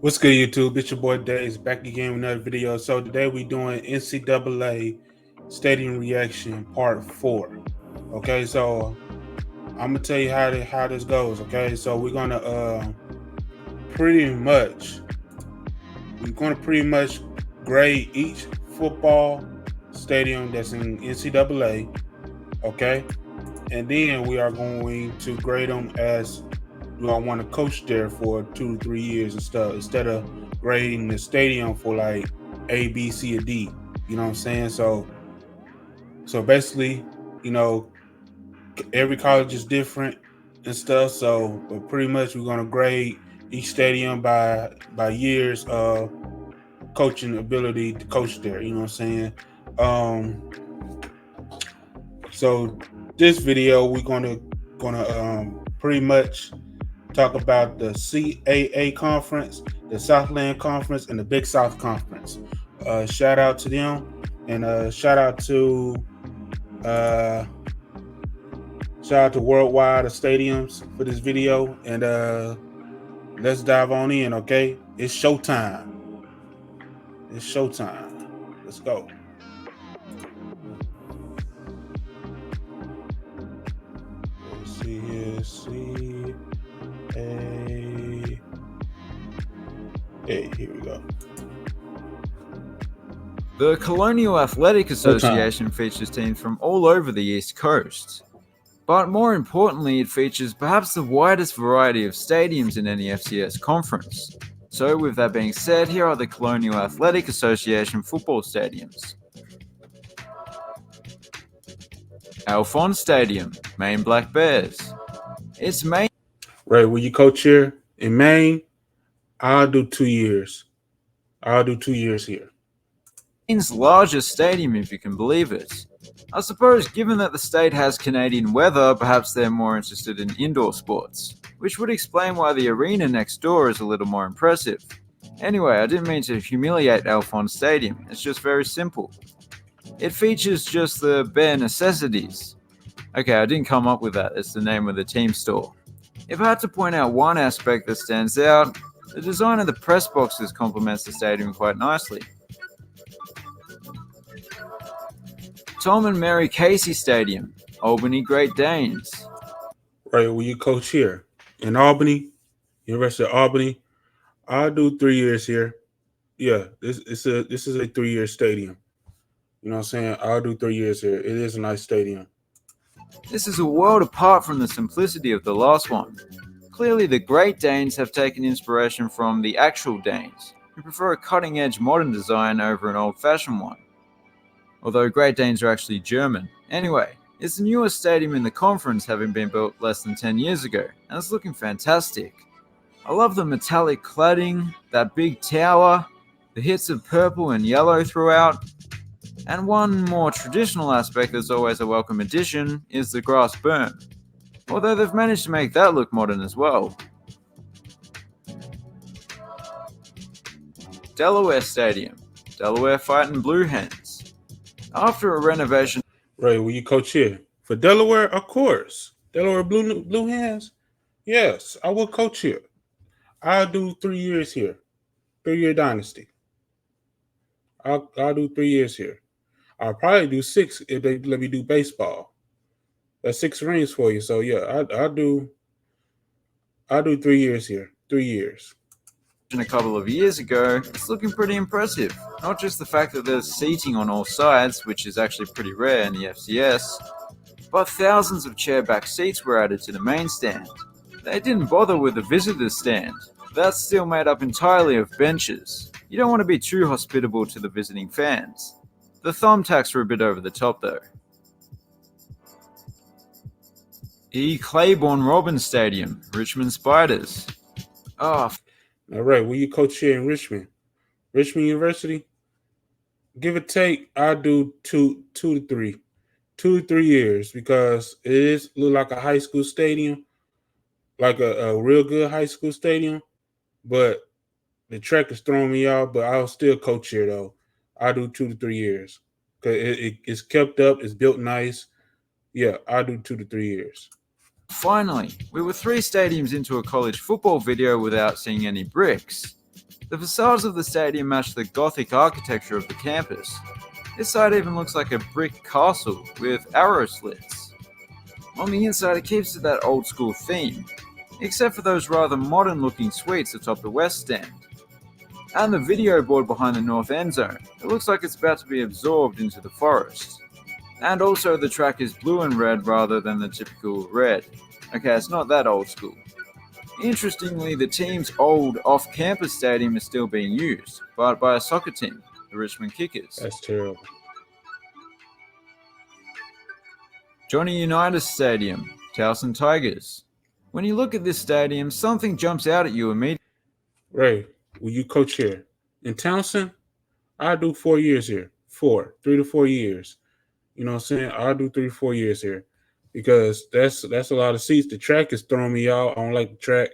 What's good, YouTube? It's your boy Days back again with another video. So today we doing NCAA Stadium Reaction Part 4. Okay, so I'm gonna tell you how this goes. Okay, so pretty much we're gonna pretty much grade each football stadium that's in NCAA. Okay, and then we are going to grade them as do I want to coach there for 2 to 3 years and stuff instead of grading the stadium for like A, B, C, or D. You know what I'm saying? So basically, you know, every college is different and stuff. So, but pretty much we're gonna grade each stadium by years of coaching ability to coach there. You know what I'm saying? Um, so this video we're gonna pretty much talk about the CAA conference, the Southland conference, and the Big South conference. Shout out to them, and uh, shout out to Worldwide Stadiums for this video. And let's dive on in. Okay, it's showtime. It's showtime. Let's go. Let's see here. See. Hey, here we go. The Colonial Athletic Association features teams from all over the East Coast. But more importantly, it features perhaps the widest variety of stadiums in any FCS conference. So with that being said, here are the Colonial Athletic Association football stadiums. Alphonse Stadium, Maine Black Bears. Its main... Right, will you coach here in Maine? I'll do 2 years. I'll do 2 years here. Maine's largest stadium, if you can believe it. I suppose given that the state has Canadian weather, perhaps they're more interested in indoor sports, which would explain why the arena next door is a little more impressive. Anyway, I didn't mean to humiliate Alphonse Stadium, it's just very simple. It features just the bare necessities. Okay, I didn't come up with that, it's the name of the team store. If I had to point out one aspect that stands out, the design of the press boxes complements the stadium quite nicely. Tom and Mary Casey Stadium, Albany Great Danes. Right, will you coach here in Albany, University of Albany? I'll do 3 years here. Yeah, this is a 3-year stadium. You know what I'm saying? I'll do 3 years here. It is a nice stadium. This is a world apart from the simplicity of the last one. Clearly, the Great Danes have taken inspiration from the actual Danes, who prefer a cutting-edge modern design over an old-fashioned one. Although Great Danes are actually German. Anyway, it's the newest stadium in the conference, having been built less than 10 years ago, and it's looking fantastic. I love the metallic cladding, that big tower, the hits of purple and yellow throughout. And one more traditional aspect that's always a welcome addition is the grass berm, although they've managed to make that look modern as well. Delaware Stadium, Delaware Fighting Blue Hens. After a renovation... Right, will you coach here? For Delaware, of course. Delaware Blue Hens? Yes, I will coach here. I'll do 3 years here. 3-year dynasty. I'll do 3 years here. I'll probably do 6 if they let me do baseball. That's 6 rings for you. So yeah, I'll do 3 years here. 3 years. A couple of years ago, it's looking pretty impressive. Not just the fact that there's seating on all sides, which is actually pretty rare in the FCS, but thousands of chair-back seats were added to the main stand. They didn't bother with the visitors stand. That's still made up entirely of benches. You don't want to be too hospitable to the visiting fans. The thumbtacks were a bit over the top though. E. Claiborne Robbins Stadium, Richmond Spiders. All right, will you coach here in Richmond? Richmond University? Give or take, I'll do 2 to 3. 2 to 3 years because it is look like a high school stadium, like a real good high school stadium, but the track is throwing me off, but I'll still coach here though. I'll do 2 to 3 years because it's kept up, it's built nice. Yeah, I'll do 2 to 3 years. Finally, we were 3 stadiums into a college football video without seeing any bricks. The facades of the stadium match the Gothic architecture of the campus. This side even looks like a brick castle with arrow slits. On the inside, it keeps to that old school theme, except for those rather modern looking suites atop the west stand. And the video board behind the north end zone, it looks like it's about to be absorbed into the forest. And also the track is blue and red rather than the typical red. Okay, it's not that old school. Interestingly, the team's old off-campus stadium is still being used, but by a soccer team, the Richmond Kickers. That's terrible. Johnny Unitas Stadium, Towson Tigers. When you look at this stadium, something jumps out at you immediately. Ray, will you coach here? In Townsend, I do 4 years here. 3 to 4 years. You know what I'm saying? I'll do 3 to 4 years here. Because that's a lot of seats. The track is throwing me out. I don't like the track.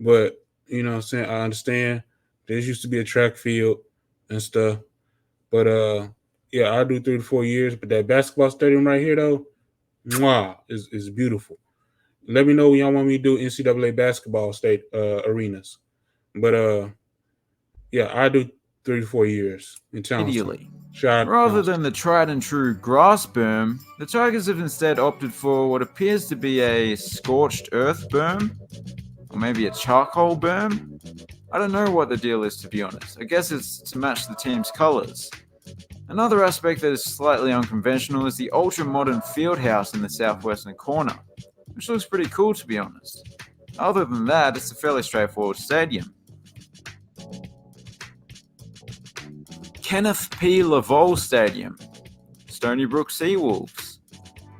But, you know what I'm saying? I understand. This used to be a track field and stuff. But yeah, I'll do 3 to 4 years. But that basketball stadium right here though, mwah, is beautiful. Let me know when y'all want me to do NCAA basketball state arenas. But yeah, I do 3 to 4 years in Townsend. Rather than the tried and true grass berm, the Tigers have instead opted for what appears to be a scorched earth berm, or maybe a charcoal berm. I don't know what the deal is, to be honest. I guess it's to match the team's colours. Another aspect that is slightly unconventional is the ultra-modern field house in the southwestern corner, which looks pretty cool, to be honest. Other than that, it's a fairly straightforward stadium. Kenneth P. Laval Stadium, Stony Brook Seawolves.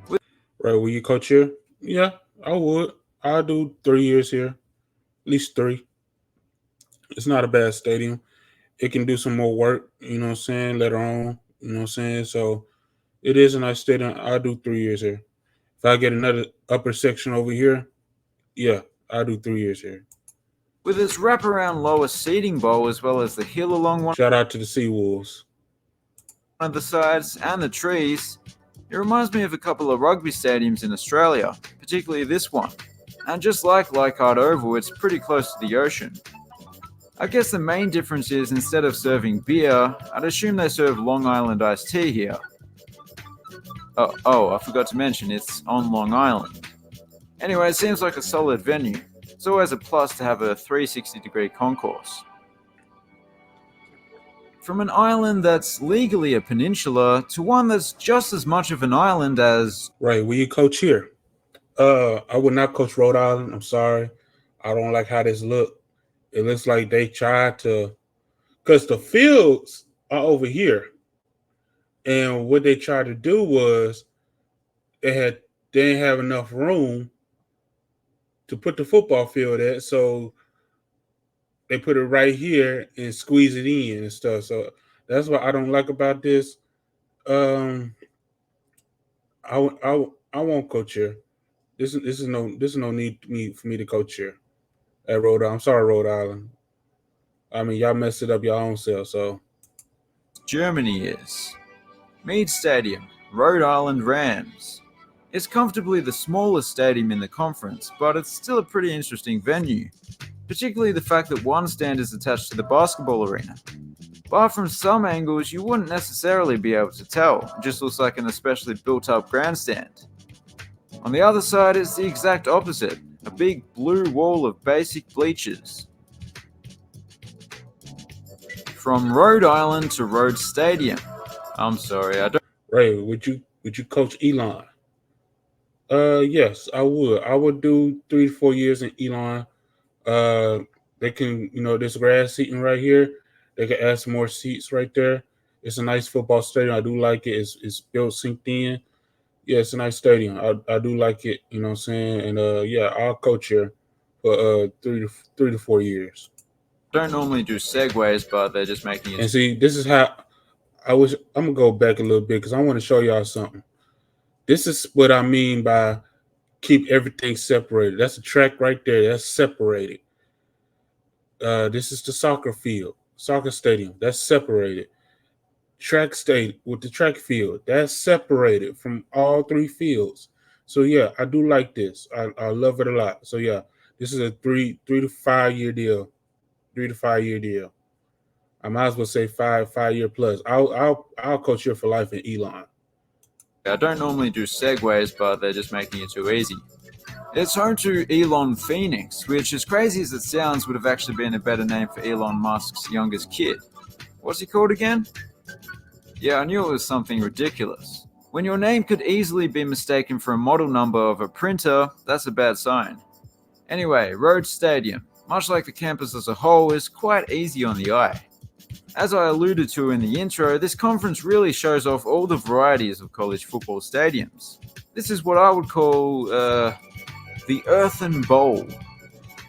Right, will you coach here? Yeah, I would. I'll do 3 years here. At least 3. It's not a bad stadium. It can do some more work, you know what I'm saying, later on. You know what I'm saying? So it is a nice stadium. I'll do 3 years here. If I get another upper section over here, yeah, I'll do 3 years here. With its wraparound lower seating bowl as well as the hill along one Shout out to the Seawolves. of the sides and the trees, it reminds me of a couple of rugby stadiums in Australia, particularly this one. And just like Leichhardt Oval, it's pretty close to the ocean. I guess the main difference is instead of serving beer, I'd assume they serve Long Island iced tea here. Oh, I forgot to mention, it's on Long Island. Anyway, it seems like a solid venue. It's always a plus to have a 360-degree concourse. From an island that's legally a peninsula to one that's just as much of an island as... Right, will you coach here? I would not coach Rhode Island. I'm sorry. I don't like how this look. It looks like they tried to... Because the fields are over here. And what they tried to do was they didn't have enough room to put the football field at, so they put it right here and squeeze it in and stuff. So that's what I don't like about this. I won't coach here. This is no need for me to coach here at Rhode Island. I'm sorry, Rhode Island. I mean, y'all messed it up your own self. So Germany is. Meade Stadium, Rhode Island Rams. It's comfortably the smallest stadium in the conference, but it's still a pretty interesting venue, particularly the fact that one stand is attached to the basketball arena. But from some angles, you wouldn't necessarily be able to tell. It just looks like an especially built-up grandstand. On the other side, it's the exact opposite, a big blue wall of basic bleachers. From Rhode Island to Rhodes Stadium. I'm sorry, I don't... Ray, would you coach Elon? Yes, I would. I would do 3 to 4 years in Elon. They can, this grass seating right here. They can add some more seats right there. It's a nice football stadium. I do like it. It's built synced in. Yeah, it's a nice stadium. I do like it. You know what I'm saying? And yeah, I'll coach here for 3 to 4 years. Don't normally do segues, but they're just making it. And see, this is how I'm gonna go back a little bit because I want to show y'all something. This is what I mean by keep everything separated. That's a track right there. That's separated. This is the soccer stadium. That's separated. Track state with the track field. That's separated from all 3 fields. So yeah, I do like this. I love it a lot. So yeah, this is a 3 to 5 year deal. 3 to 5 year deal. I might as well say 5 year plus. I'll coach here for life in Elon. I don't normally do segues, but they're just making it too easy. It's home to Elon Phoenix, which, as crazy as it sounds, would have actually been a better name for Elon Musk's youngest kid. What's he called again? Yeah, I knew it was something ridiculous. When your name could easily be mistaken for a model number of a printer, that's a bad sign. Anyway, Rhodes Stadium, much like the campus as a whole, is quite easy on the eye. As I alluded to in the intro, this conference really shows off all the varieties of college football stadiums. This is what I would call the Earthen Bowl.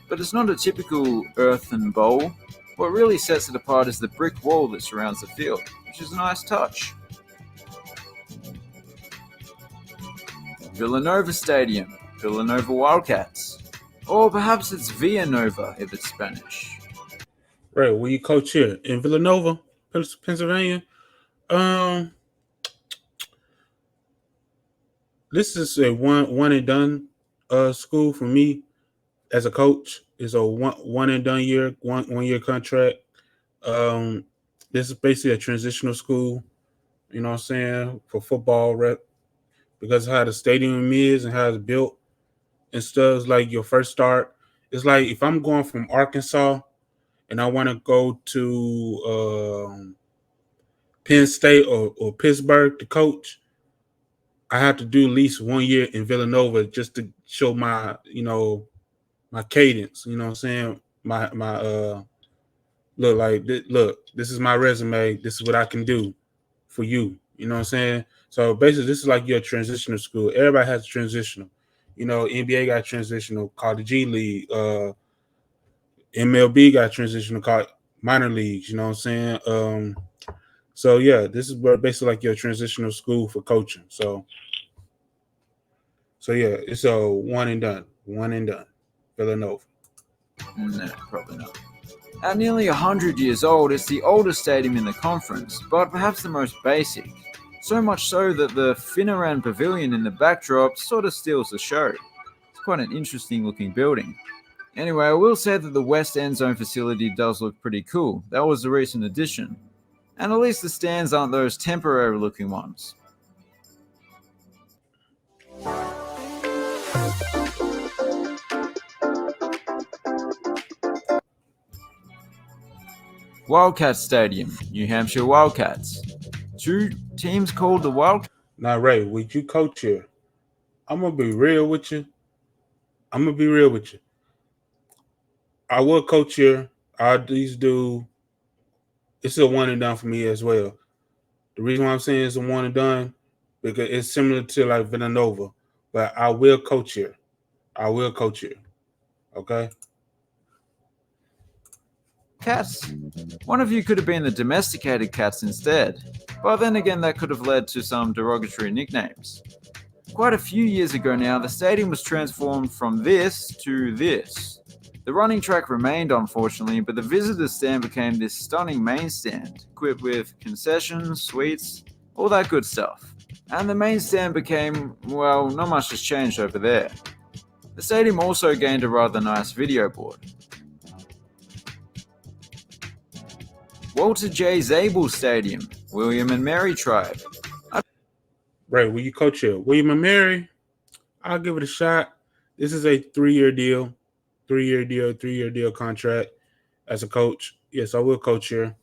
But it's not a typical earthen bowl. What really sets it apart is the brick wall that surrounds the field, which is a nice touch. Villanova Stadium, Villanova Wildcats. Or perhaps it's Villanova if it's Spanish. Right, where you coach here in Villanova, Pennsylvania. This is a one and done school for me as a coach. It's a one and done year, one year contract. This is basically a transitional school, you know what I'm saying, for football rep, because of how the stadium is and how it's built and stuff. It's like your first start. It's like if I'm going from Arkansas and I want to go to Penn State or Pittsburgh to coach, I have to do at least 1 year in Villanova just to show my, my cadence. You know what I'm saying? My look, this is my resume. This is what I can do for you. You know what I'm saying? So basically, this is like your transitional school. Everybody has a transitional. NBA got transitional called the G League. MLB got transitional called minor leagues. You know what I'm saying? So yeah, this is basically like your transitional school for coaching. So yeah, it's a one and done, Villanova. No, probably not. At nearly 100 years old, it's the oldest stadium in the conference, but perhaps the most basic. So much so that the Finneran Pavilion in the backdrop sort of steals the show. It's quite an interesting looking building. Anyway, I will say that the West End Zone facility does look pretty cool. That was a recent addition. And at least the stands aren't those temporary looking ones. Wildcat Stadium, New Hampshire Wildcats. Two teams called the Wildcats. Now, Ray, would you coach here? I'm gonna be real with you. I will coach here. These do. It's a one and done for me as well. The reason why I'm saying it's a one and done because it's similar to like Villanova, but I will coach here. Okay. Cats. One of you could have been the domesticated cats instead, but then again that could have led to some derogatory nicknames. Quite a few years ago now, the stadium was transformed from this to this. The running track remained, unfortunately, but the visitor stand became this stunning main stand, equipped with concessions, suites, all that good stuff. And the main stand became, well, not much has changed over there. The stadium also gained a rather nice video board. Walter J. Zabel Stadium, William and Mary Tribe. Right, will you coach here? William and Mary, I'll give it a shot. This is a 3-year deal. 3-year deal contract as a coach. Yes, I will coach here.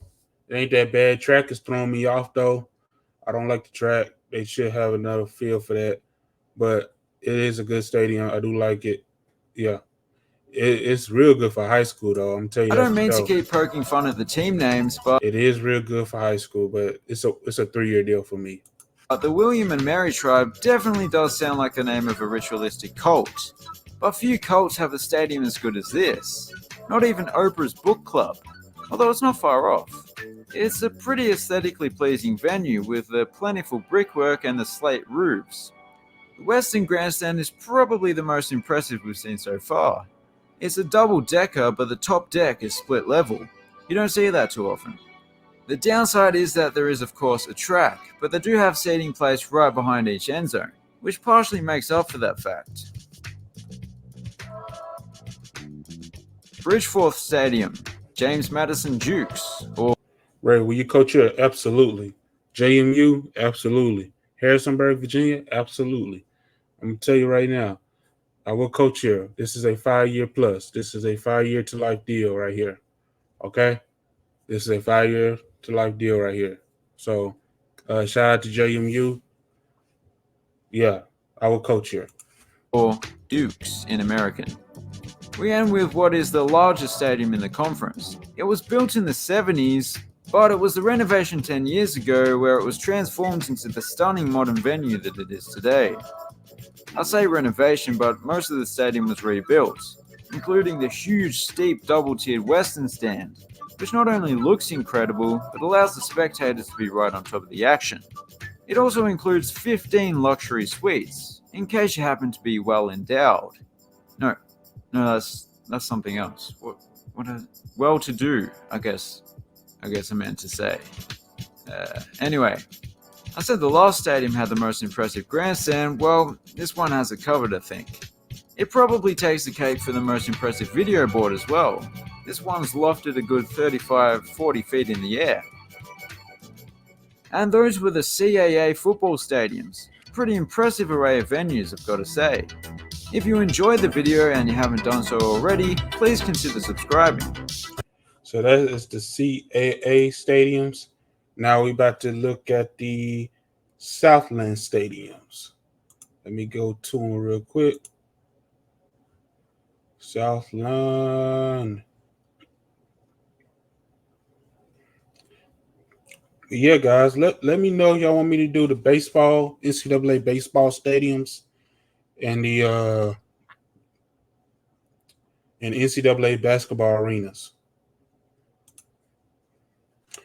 It ain't that bad. Track is throwing me off, though. I don't like the track. They should have another feel for that. But it is a good stadium. I do like it. Yeah. It's real good for high school, though. I'm telling you. I don't mean to keep poking fun at the team names, but it is real good for high school. But it's a 3-year deal for me. But the William and Mary Tribe definitely does sound like the name of a ritualistic cult. But few cults have a stadium as good as this. Not even Oprah's book club, although it's not far off. It's a pretty aesthetically pleasing venue with the plentiful brickwork and the slate roofs. The Western Grandstand is probably the most impressive we've seen so far. It's a double-decker, but the top deck is split level. You don't see that too often. The downside is that there is of course a track, but they do have seating placed right behind each end zone, which partially makes up for that fact. Bridgeforth Stadium, James Madison Dukes, or Ray, will you coach here? Absolutely. JMU? Absolutely. Harrisonburg, Virginia? Absolutely. I'm gonna tell you right now, I will coach here. This is a 5 year plus. This is a 5 year to life deal right here. Okay? This is a 5 year to life deal right here. So shout out to JMU. Yeah, I will coach here. or Dukes in American. We end with what is the largest stadium in the conference. It was built in the 70s, but it was the renovation 10 years ago where it was transformed into the stunning modern venue that it is today. I say renovation, but most of the stadium was rebuilt, including the huge, steep, double-tiered western stand, which not only looks incredible, but allows the spectators to be right on top of the action. It also includes 15 luxury suites, in case you happen to be well endowed. No, that's something else. What a well-to-do, I guess I meant to say. Anyway, I said the last stadium had the most impressive grandstand. Well, this one has it covered, I think. It probably takes the cake for the most impressive video board as well. This one's lofted a good 35-40 feet in the air. And those were the CAA football stadiums. Pretty impressive array of venues, I've got to say. If you enjoyed the video and you haven't done so already, please consider subscribing. So that is the CAA stadiums. Now we're about to look at the Southland stadiums. Let me go to them real quick. Southland. Yeah, guys, let me know if y'all want me to do the baseball, NCAA baseball stadiums and the and NCAA basketball arenas.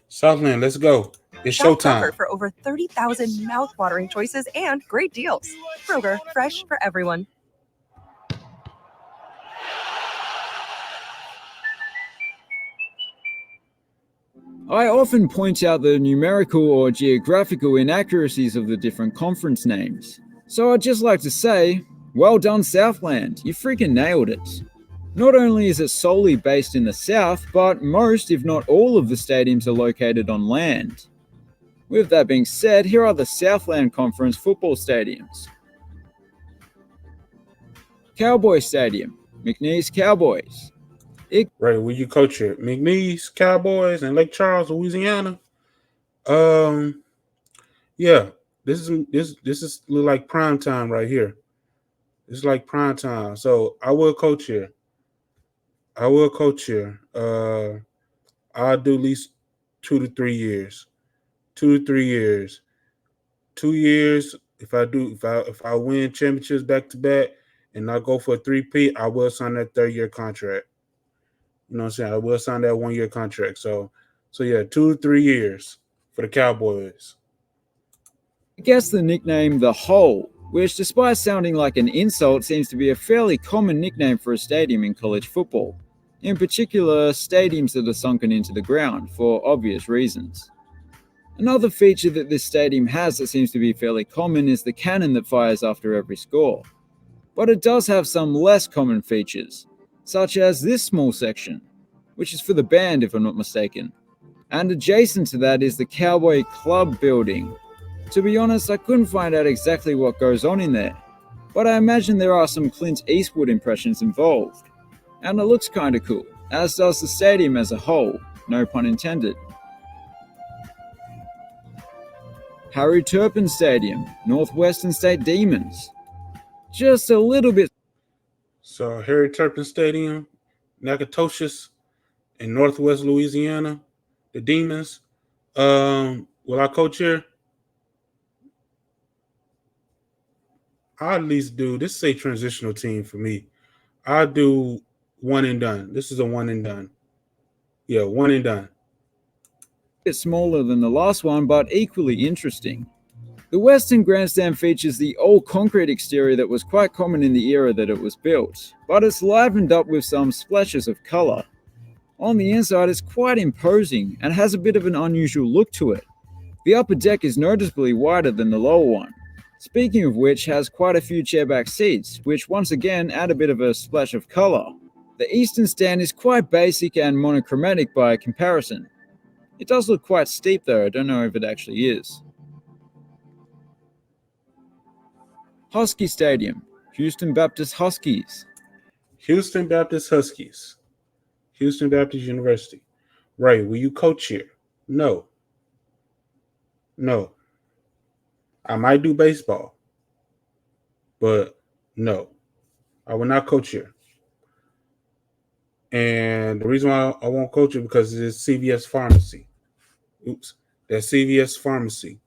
Southland, let's go. It's Shop showtime. Kroger for over 30,000 mouth-watering choices and great deals. Kroger, fresh for everyone. I often point out the numerical or geographical inaccuracies of the different conference names. So I'd just like to say, well done Southland, you freaking nailed it. Not only is it solely based in the south, but most, if not all of the stadiums are located on land. With that being said, here are the Southland Conference football stadiums. Cowboy Stadium, McNeese Cowboys. Right, where you coach at McNeese Cowboys in Lake Charles, Louisiana. Yeah, this is like prime time right here. It's like prime time. So I will coach here. I'll do at least 2 to 3 years. 2 to 3 years. 2 years. If I win championships back to back and I go for a 3-peat, I will sign that 3-year contract. You know what I'm saying? I will sign that 1-year contract. So yeah, 2 to 3 years for the Cowboys. I guess the nickname The Hole, which despite sounding like an insult, seems to be a fairly common nickname for a stadium in college football. In particular, stadiums that are sunken into the ground, for obvious reasons. Another feature that this stadium has that seems to be fairly common is the cannon that fires after every score. But it does have some less common features, such as this small section, which is for the band if I'm not mistaken. And adjacent to that is the Cowboy Club building. To be honest, I couldn't find out exactly what goes on in there, but I imagine there are some Clint Eastwood impressions involved. And it looks kinda cool, as does the stadium as a whole, no pun intended. Harry Turpin Stadium, Northwestern State Demons. Just a little bit. So Harry Turpin Stadium, Natchitoches in Northwest Louisiana, the Demons. Will I coach here? I at least do. This is a transitional team for me. I do one and done. This is a one and done. Yeah, one and done. Bit smaller than the last one, but equally interesting. The Western Grandstand features the all-concrete exterior that was quite common in the era that it was built, but it's livened up with some splashes of colour. On the inside, it's quite imposing and has a bit of an unusual look to it. The upper deck is noticeably wider than the lower one. Speaking of which, has quite a few chairback seats, which once again add a bit of a splash of colour. The eastern stand is quite basic and monochromatic by comparison. It does look quite steep though, I don't know if it actually is. Husky Stadium, Houston Baptist Huskies. Houston Baptist Huskies. Houston Baptist University. Ray, will you coach here? No. No. I might do baseball, but no. I will not coach here. And the reason why I won't coach it because it's CVS Pharmacy. Oops. That's CVS Pharmacy.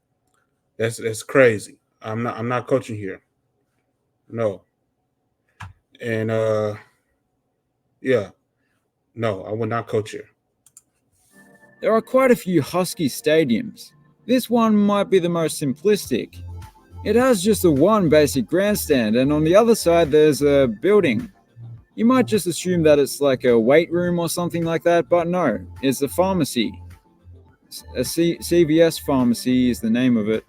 That's crazy. I'm not coaching here. No. And yeah. No, I will not coach here. There are quite a few Husky stadiums. This one might be the most simplistic. It has just the one basic grandstand, and on the other side there's a building. You might just assume that it's like a weight room or something like that, but no, it's a pharmacy. CVS Pharmacy is the name of it.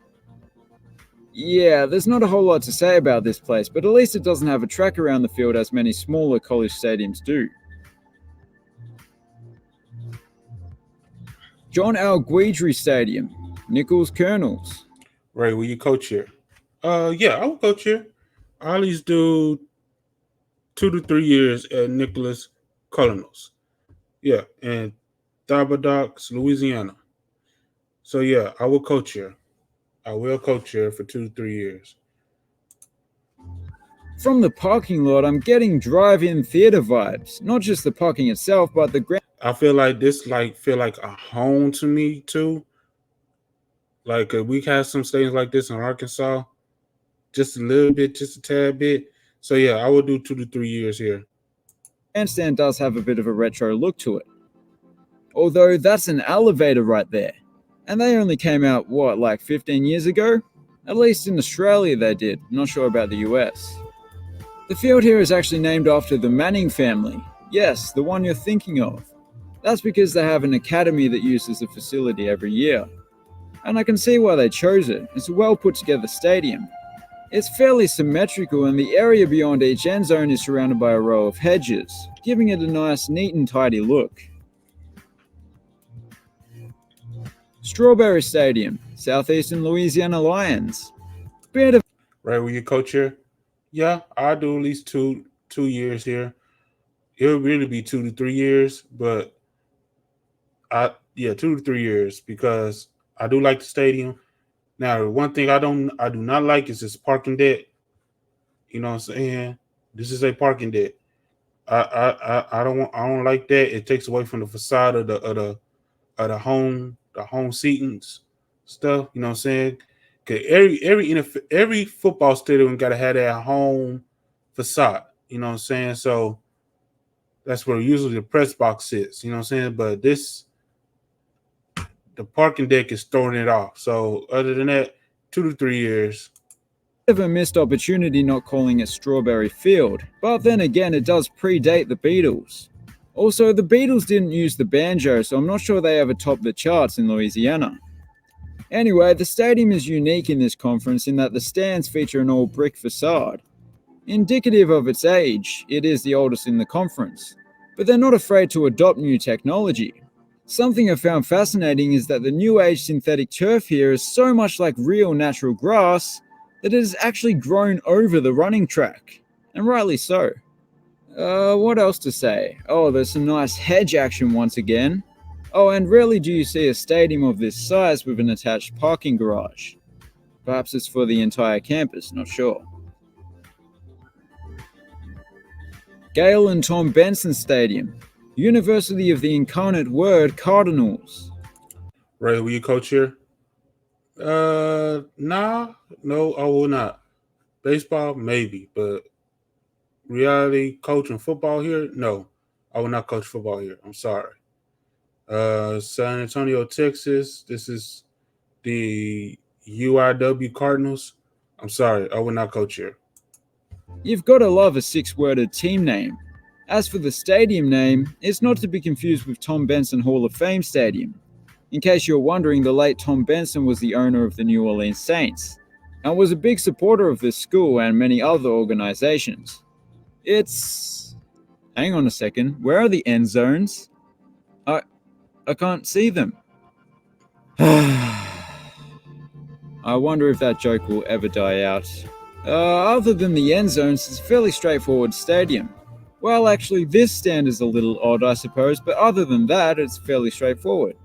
Yeah, there's not a whole lot to say about this place, but at least it doesn't have a track around the field as many smaller college stadiums do. John L. Guidry Stadium, Nichols Colonels. Ray, will you coach here? Yeah, I will coach here. I at least do 2 to 3 years at Nicholas Colonels. Yeah, in Thabadox, Louisiana. So yeah, I will coach here. I will coach here for 2 to 3 years. From the parking lot, I'm getting drive-in theater vibes. Not just the parking itself, but the ground. I feel like this feel like a home to me too. Like we have some stadiums like this in Arkansas, just a little bit, just a tad bit. So yeah, I will do 2 to 3 years here. Grandstand does have a bit of a retro look to it. Although that's an elevator right there. And they only came out, like 15 years ago? At least in Australia they did, not sure about the US. The field here is actually named after the Manning family. Yes, the one you're thinking of. That's because they have an academy that uses the facility every year. And I can see why they chose it. It's a well put together stadium. It's fairly symmetrical and the area beyond each end zone is surrounded by a row of hedges, giving it a nice, neat and tidy look. Strawberry Stadium, Southeastern Louisiana Lions. Right, will you coach here? Yeah, I do at least two years here. It'll really be 2 to 3 years, but 2 to 3 years because I do like the stadium. Now, one thing I do not like is this parking deck. You know what I'm saying? This is a parking deck. I don't like that. It takes away from the facade of the home seatings stuff. You know what I'm saying? Okay, every football stadium got to have that home facade. You know what I'm saying? So that's where usually the press box sits. You know what I'm saying? But the parking deck is throwing it off. So other than that, 2 to 3 years. Of a missed opportunity not calling it Strawberry Field, but then again it does predate the Beatles. Also, the Beatles didn't use the banjo, so I'm not sure they ever topped the charts in Louisiana. Anyway, the stadium is unique in this conference in that the stands feature an all brick facade. Indicative of its age, it is the oldest in the conference, but they're not afraid to adopt new technology. Something I found fascinating is that the new age synthetic turf here is so much like real natural grass that it has actually grown over the running track, and rightly so. What else to say? Oh, there's some nice hedge action once again. Oh, and rarely do you see a stadium of this size with an attached parking garage. Perhaps it's for the entire campus, not sure. Gale and Tom Benson Stadium, University of the Incarnate Word Cardinals. Ray, will you coach here? No, I will not. Baseball, maybe, but reality coaching football here, no. I will not coach football here. I'm sorry. San Antonio, Texas. This is the UIW Cardinals. I'm sorry, I will not coach here. You've got to love a 6-worded team name. As for the stadium name, it's not to be confused with Tom Benson Hall of Fame Stadium. In case you're wondering, the late Tom Benson was the owner of the New Orleans Saints and was a big supporter of this school and many other organizations. Hang on a second, where are the end zones? I can't see them. I wonder if that joke will ever die out. Other than the end zones, it's a fairly straightforward stadium. Well, actually, this stand is a little odd, I suppose, but other than that, it's fairly straightforward.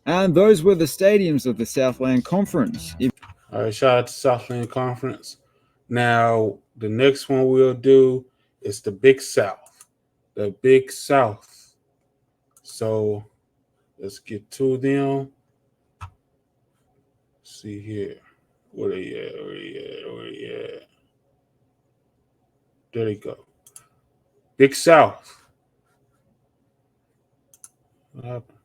And those were the stadiums of the Southland Conference. All right, shout out to Southland Conference. Now, the next one we'll do is the Big South. The Big South. So, let's get to them. Let's see here. Where they at? There they go. Big South. What happened?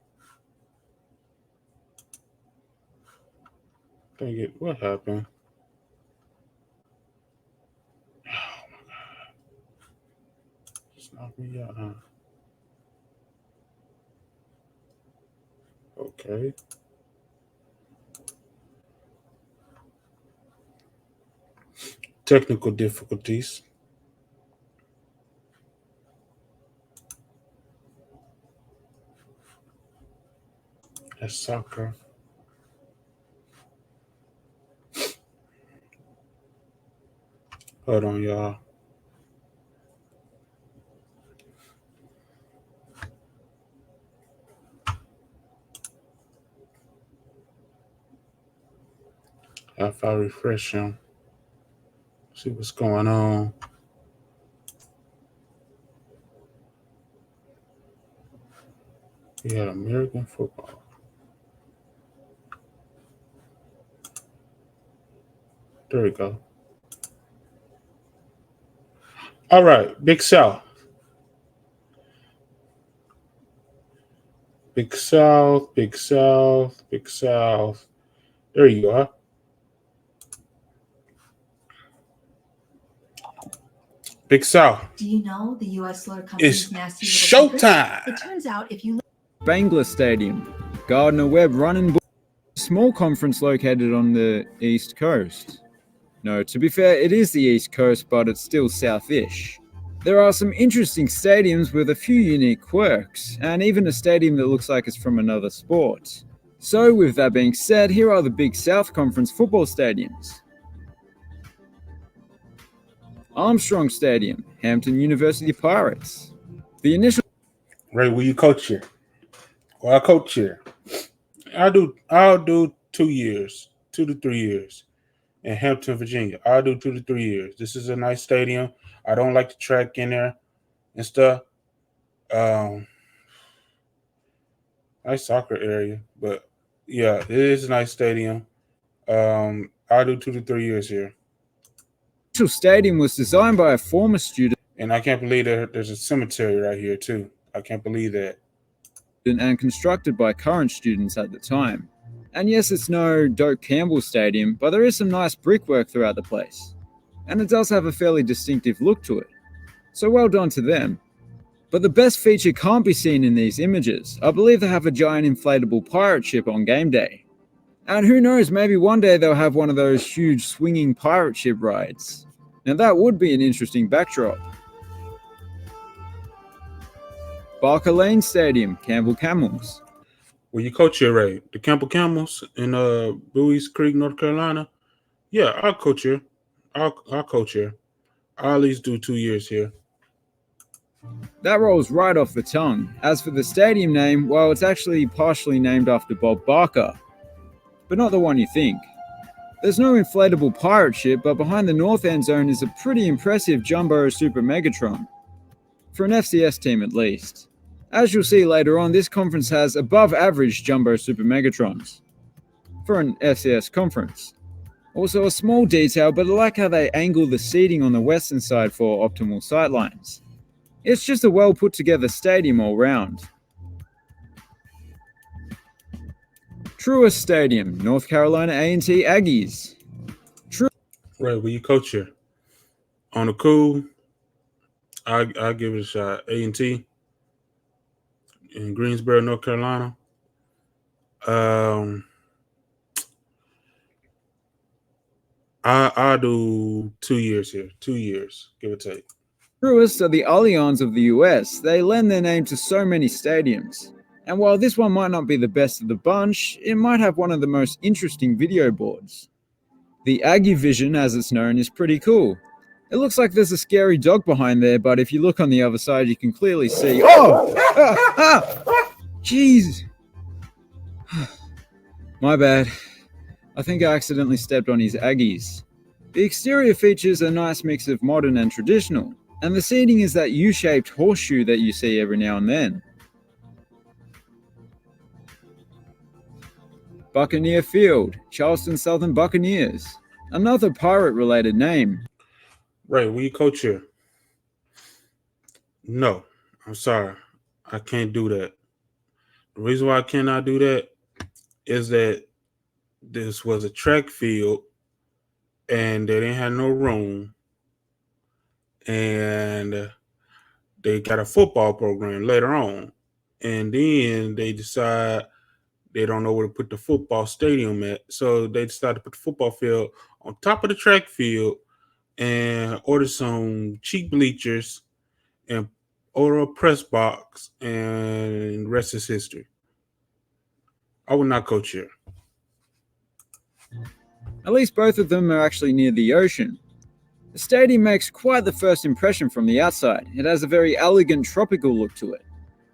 Dang it. What happened? Oh my God. Just knocked me out, huh? Okay. Technical difficulties. That's soccer. Hold on, y'all. If I refresh him, see what's going on. We had American football. There we go. All right, Big South. Big South, Big South, Big South. There you are. Big South. Do you know the U.S. Slur Company's It's nasty little secret? showtime. It turns out if you Bangla Stadium, Gardner-Webb Running Bull, a small conference located on the East Coast. No, to be fair, it is the East Coast, but it's still south-ish. There are some interesting stadiums with a few unique quirks, and even a stadium that looks like it's from another sport. So, with that being said, here are the Big South Conference football stadiums. Armstrong Stadium, Hampton University Pirates. The initial... Ray, will you coach here? Well, I coach here. I'll do 2 years, 2 to 3 years in Hampton, Virginia. I'll do 2 to 3 years. This is a nice stadium. I don't like the track in there and stuff. Nice soccer area, but yeah, it is a nice stadium. I'll do 2 to 3 years here. initial stadium was designed by a former student, And I can't believe that there's a cemetery right here too. I can't believe that. and constructed by current students at the time. And yes, it's no Doak Campbell Stadium, but there is some nice brickwork throughout the place. And it does have a fairly distinctive look to it. So well done to them. But the best feature can't be seen in these images. I believe they have a giant inflatable pirate ship on game day. And who knows, maybe one day they'll have one of those huge swinging pirate ship rides. Now that would be an interesting backdrop. Barker Lane Stadium, Campbell Camels. Well, you coach here, Ray. The Campbell Camels in Bowie's Creek, North Carolina. Yeah, I'll coach here. I'll coach here. I'll at least do 2 years here. That rolls right off the tongue. As for the stadium name, well, it's actually partially named after Bob Barker, but not the one you think. There's no inflatable pirate ship, but behind the north end zone is a pretty impressive jumbo Super Megatron. For an FCS team at least. As you'll see later on, this conference has above average jumbo Super Megatrons. For an FCS conference. Also a small detail, but I like how they angle the seating on the western side for optimal sightlines. It's just a well put together stadium all round. Truist Stadium, North Carolina A&T Aggies. Ray, will you coach here? On the cool, I'll give it a shot. A&T in Greensboro, North Carolina. I'll do 2 years here. 2 years, give or take. Truists are the Allianz of the US. They lend their name to so many stadiums. And while this one might not be the best of the bunch, it might have one of the most interesting video boards. The Aggie Vision, as it's known, is pretty cool. It looks like there's a scary dog behind there, but if you look on the other side, you can clearly see. Oh! Jeez! My bad. I think I accidentally stepped on his Aggies. The exterior features a nice mix of modern and traditional, and the seating is that U-shaped horseshoe that you see every now and then. Buccaneer Field, Charleston Southern Buccaneers. Another pirate-related name. Ray, will you coach here? No, I'm sorry. I can't do that. The reason why I cannot do that is that this was a track field and they didn't have no room. And they got a football program later on. And then they decide they don't know where to put the football stadium at. So they decided to put the football field on top of the track field and order some cheap bleachers and order a press box, and the rest is history. I would not coach here. At least both of them are actually near the ocean. The stadium makes quite the first impression from the outside. It has a very elegant tropical look to it,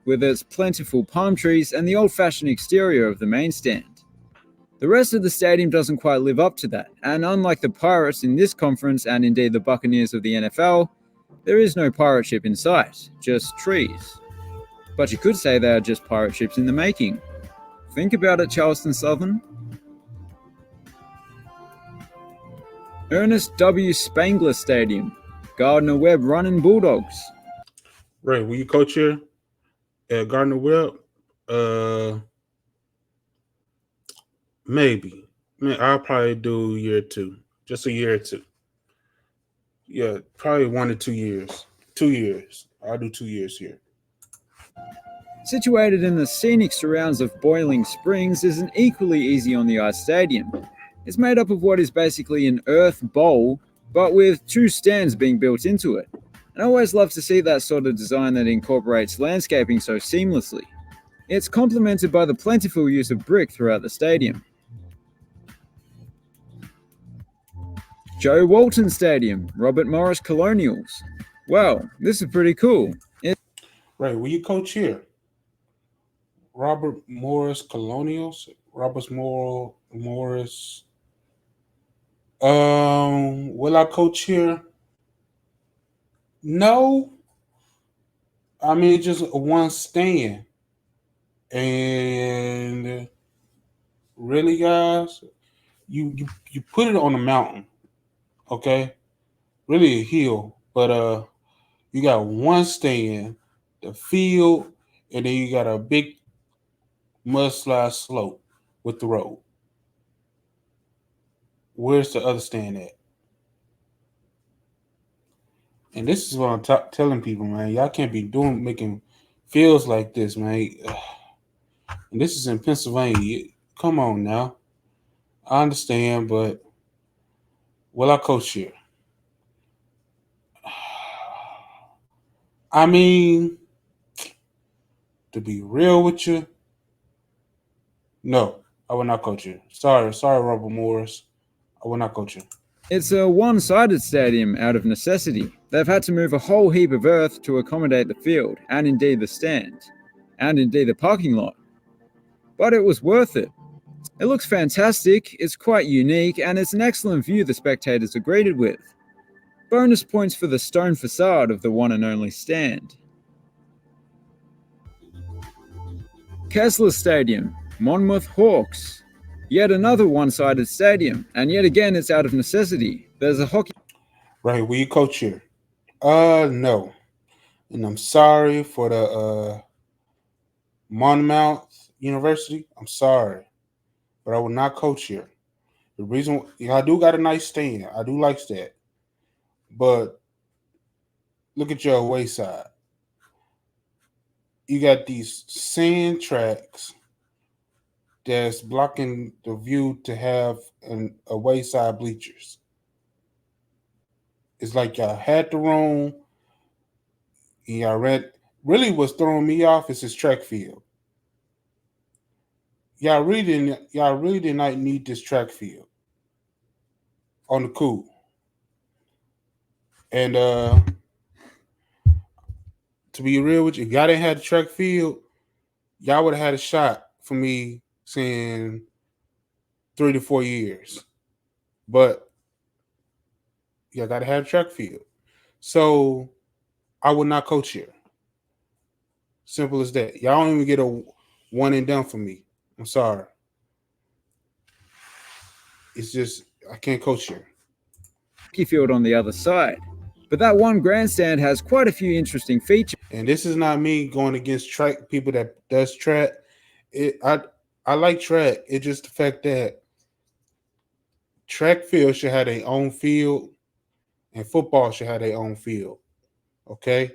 with its plentiful palm trees and the old-fashioned exterior of the main stand. The rest of the stadium doesn't quite live up to that, and unlike the Pirates in this conference and indeed the Buccaneers of the NFL, there is no pirate ship in sight, just trees. But you could say they are just pirate ships in the making. Think about it, Charleston Southern. Ernest W. Spangler Stadium, Gardner-Webb Running Bulldogs. Ray, will you coach here at Gardner-Webb? Maybe. I'll probably do a year or two. Just a year or two. Yeah, probably 1 to 2 years. 2 years. I'll do 2 years here. Situated in the scenic surrounds of Boiling Springs is an equally easy on the ice stadium. It's made up of what is basically an earth bowl, but with 2 stands being built into it. And I always love to see that sort of design that incorporates landscaping so seamlessly. It's complemented by the plentiful use of brick throughout the stadium. Joe Walton Stadium, Robert Morris Colonials. Wow, this is pretty cool. Right, will you coach here? Robert Morris Colonials? Robert Morris. Will I coach here? No. I mean, just one stand. And really, guys, you put it on a mountain, okay? Really a hill, but you got one stand, the field, and then you got a big mudslide slope with the road. Where's the other stand at? And this is what I'm telling people, man. Y'all can't be making fields like this, man. And this is in Pennsylvania. Come on now. I understand, but will I coach here? I mean, to be real with you, no, I will not coach you. Sorry, Robert Morris. I will not coach you. It's a one-sided stadium out of necessity. They've had to move a whole heap of earth to accommodate the field, and indeed the stand, and indeed the parking lot. But it was worth it. It looks fantastic, it's quite unique, and it's an excellent view the spectators are greeted with. Bonus points for the stone facade of the one and only stand. Kessler Stadium, Monmouth Hawks. Yet another one-sided stadium, and yet again it's out of necessity. There's a hockey... Right, will you coach here? No. And I'm sorry for the Monmouth University. I'm sorry. But I will not coach here. The reason I do got a nice stand. I do like that. But look at your away side. You got these sand tracks that's blocking the view to have an away side bleachers. It's like y'all had the room. Y'all read. Really, what's throwing me off is his track field. y'all really did not need this track field on the cool. And to be real with you, if y'all didn't have the track field, y'all would have had a shot for me saying 3 to 4 years. But y'all gotta have a track field. So I would not coach here. Simple as that. Y'all don't even get a one and done for me. I'm sorry. It's just I can't coach here. Field on the other side. But that one grandstand has quite a few interesting features. And this is not me going against track people that does track. I like track. It's just the fact that track field should have their own field and football should have their own field. Okay?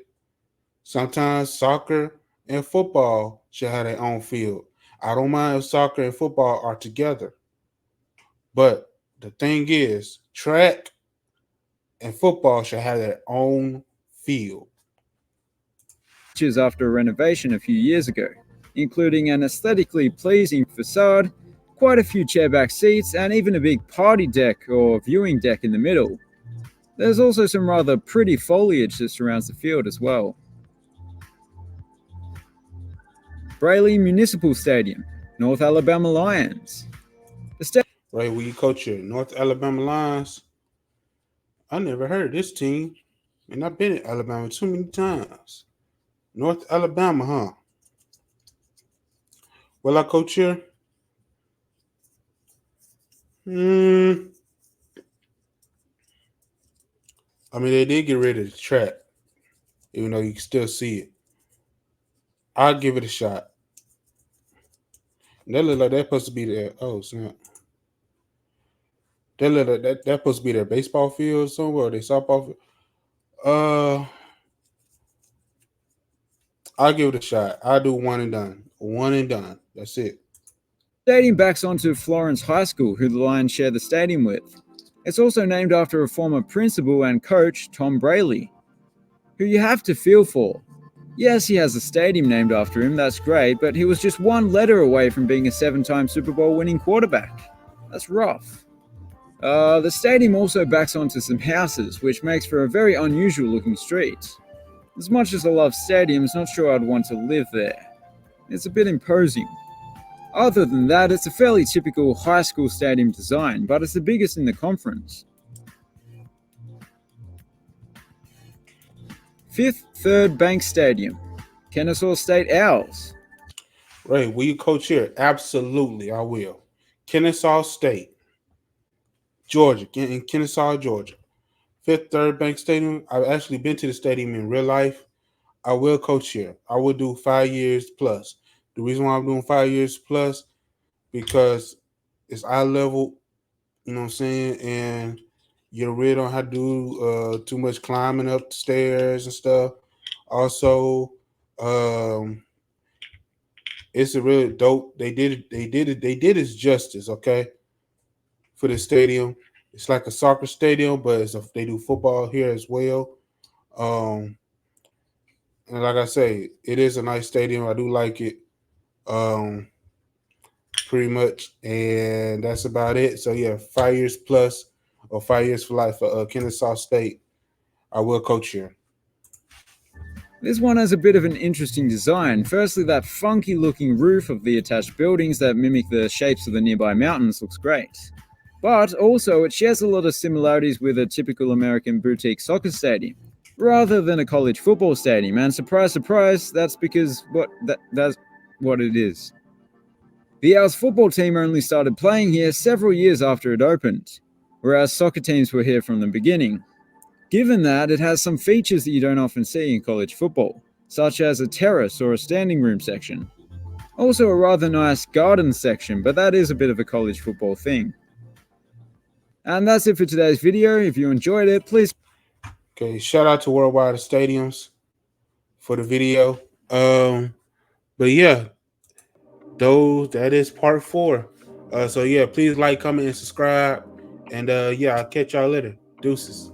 Sometimes soccer and football should have their own field. I don't mind if soccer and football are together. But the thing is, track and football should have their own field. After a renovation a few years ago, including an aesthetically pleasing facade, quite a few chairback seats, and even a big party deck or viewing deck in the middle. There's also some rather pretty foliage that surrounds the field as well. Brayley Municipal Stadium, North Alabama Lions. Right, where you coach your North Alabama Lions. I never heard of this team, and I've been in Alabama too many times. North Alabama, huh? Well, I coach here. I mean, they did get rid of the track, even though you can still see it. I'll give it a shot. That look like that's supposed to be their snap. That look like that's supposed to be their baseball field somewhere, or their softball field. I'll give it a shot. I'll do one and done. One and done. That's it. Stadium backs onto Florence High School, who the Lions share the stadium with. It's also named after a former principal and coach, Tom Brayley, who you have to feel for. Yes, he has a stadium named after him, that's great, but he was just one letter away from being a 7-time Super Bowl winning quarterback. That's rough. The stadium also backs onto some houses, which makes for a very unusual looking street. As much as I love stadiums, not sure I'd want to live there. It's a bit imposing. Other than that, it's a fairly typical high school stadium design, but it's the biggest in the conference. Fifth Third Bank Stadium, Kennesaw State Owls. Right, will you coach here? Absolutely, I will. Kennesaw State, Georgia, in Kennesaw, Georgia. Fifth Third Bank Stadium. I've actually been to the stadium in real life. I will coach here. I will do 5 years plus. The reason why I'm doing 5 years plus because it's eye level, you know what I'm saying, and you really don't have to do too much climbing up the stairs and stuff. Also, it's a really dope. They did it justice, okay, for the stadium. It's like a soccer stadium, but they do football here as well. And like I say, it is a nice stadium. I do like it. Pretty much, and that's about it. So yeah, 5 years plus or 5 years for life for Kennesaw State. I will coach here. This one has a bit of an interesting design. Firstly, that funky looking roof of the attached buildings that mimic the shapes of the nearby mountains looks great. But also, it shares a lot of similarities with a typical American boutique soccer stadium, rather than a college football stadium. And surprise, surprise, that's because that's what it is. The Owls football team only started playing here several years after it opened, whereas soccer teams were here from the beginning. Given that, it has some features that you don't often see in college football, such as a terrace or a standing room section. Also a rather nice garden section, but that is a bit of a college football thing. And that's it for today's video. If you enjoyed it, please... Okay, shout out to Worldwide Stadiums for the video. But yeah, that is part 4. So yeah, please like, comment, and subscribe. And yeah, I'll catch y'all later. Deuces.